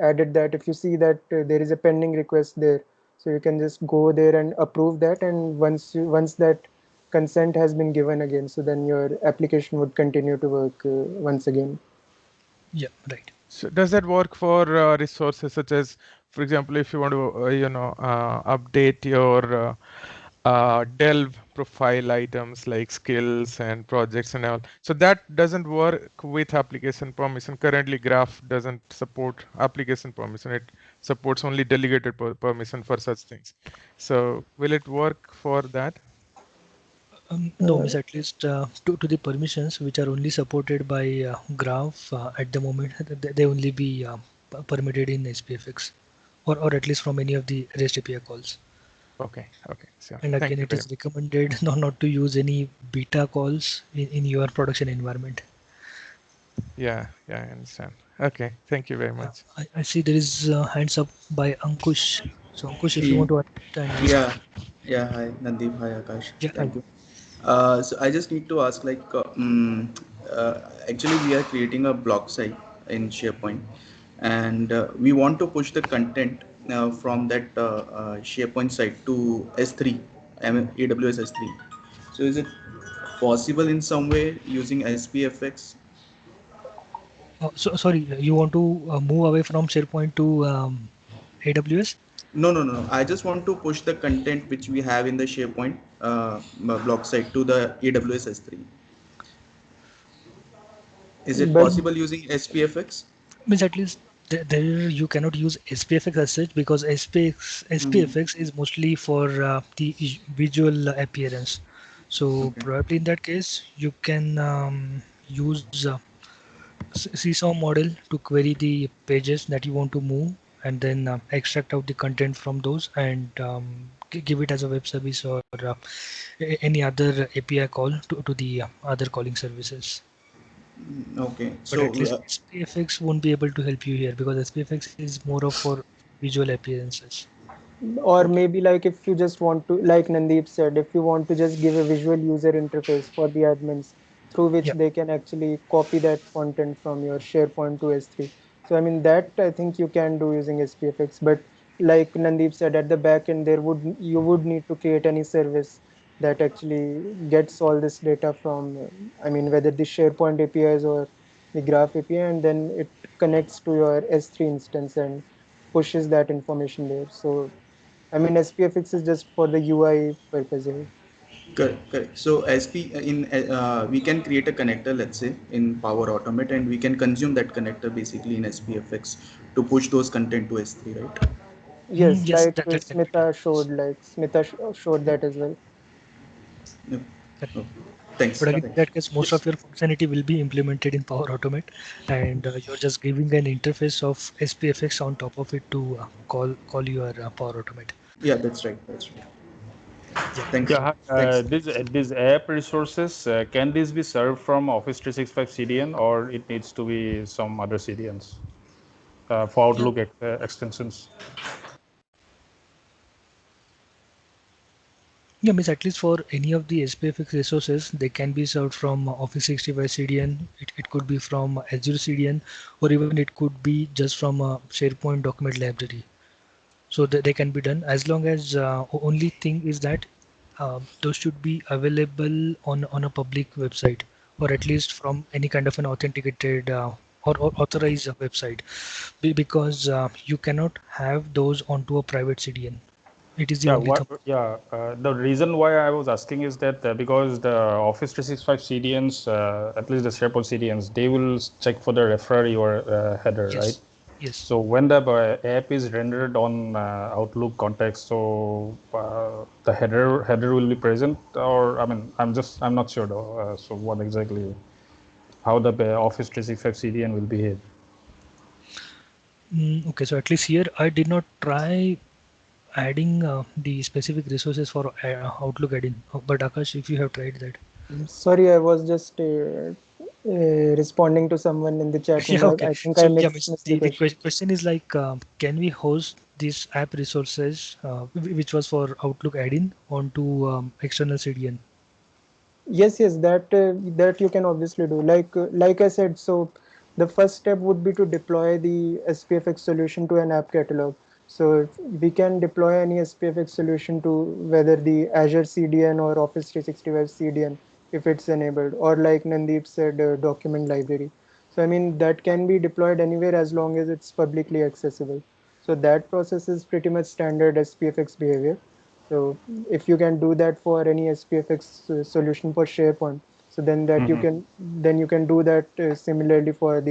added that. If you see that there is a pending request there, so you can just go there and approve that. And once that consent has been given again, so then your application would continue to work once again. Yeah, right. So does that work for resources such as, for example, if you want to, update your Delve profile items like skills and projects and all. So that doesn't work with application permission. Currently, Graph doesn't support application permission. It supports only delegated permission for such things. So will it work for that? No, miss, at least to the permissions which are only supported by Graph at the moment, they only be permitted in SPFX or at least from any of the REST API calls. Okay. So And thank again, you it very is recommended not to use any beta calls in your production environment. much. Yeah, I understand. Okay, thank you very Yeah, much. I see there is hands up by Ankush. So Ankush, if you Ye- want to unmute and ask. Yeah, yeah. Hi, Nandeep. Hi, Akash. Yeah, hi. Thank you. So I just need to ask, like, actually, we are creating a blog site in SharePoint, and we want to push the content from that SharePoint site to S3, I mean AWS S3. So is it possible in some way using SPFX? So sorry, you want to move away from SharePoint to AWS? No, no, no, no. I just want to push the content which we have in the SharePoint blog site to the AWS S3. Is it But possible using SPFX? Means at least there you cannot use SPFX as such, because Mm-hmm. SPFX is mostly for the visual appearance. So Okay. probably in that case you can use Seesaw model to query the pages that you want to move, and then extract out the content from those, and give it as a web service, or any other API call to the other calling services. Okay. But at So, least SPFX won't be able to help you here, because SPFX is more of for visual appearances. or okay. maybe like if you just want to, like Nandeep said, if you want to just give a visual user interface for the admins through which Yeah. they can actually copy that content from your SharePoint to S3. So I mean that I think you can do using SPFX, but like Nandeep said, at the back end you would need to create any service that actually gets all this data from I mean whether the SharePoint APIs or the Graph API, and then it connects to your S3 instance and pushes that information there. So I mean, SPFX is just for the UI purposes. Correct, correct. So SP in we can create a connector, let's say in Power Automate, and we can consume that connector basically in SPFX to push those content to S3, right? Yes, Yes, like that can be done. Smita showed that as well. Yep. Correct. Okay. Thanks. But again, in Thanks. that case, most of your functionality will be implemented in Power Automate, and you're just giving an interface of SPFX on top of it to call your Power Automate. Yeah, that's right. That's right. Yeah. Thanks. Okay. Yeah, Thanks. these app resources, can this be served from Office 365 CDN, or it needs to be some other CDNs for Yeah. Outlook extensions? Yeah, means at least for any of the SPFX resources, they can be served from Office 365 CDN. It could be from Azure CDN, or even it could be just from a SharePoint document library. So that they can be done, as long as only thing is that those should be available on a public website, or at least from any kind of an authenticated or authorized website. Because you cannot have those onto a private CDN. It is the Yeah, only thing. the reason why I was asking is that because the Office 365 CDNs, at least the SharePoint CDNs, they will check for the referee or header, right? Yes. Yes. So when the app is rendered on Outlook context, so the header will be present, or I mean, I'm not sure though. So what exactly, how the Office 365 CDN will behave? Okay, so at least here I did not try adding the specific resources for Outlook add-in. But Akash, if you have tried that. Sorry, I was just responding to someone in the chat room. Yeah, okay. I think I So yeah, missed the the question. question is like, can we host these app resources, which was for Outlook add-in, onto external CDN? Yes, yes, that you can obviously do. Like I said, so the first step would be to deploy the SPFX solution to an app catalog. So we can deploy any SPFX solution to whether the Azure CDN or Office 365 CDN if it's enabled, or like Nandeep said, document library. So I mean that can be deployed anywhere as long as it's publicly accessible. So that process is pretty much standard SPFX behavior. So if you can do that for any SPFX solution for SharePoint, so then you can do that similarly for the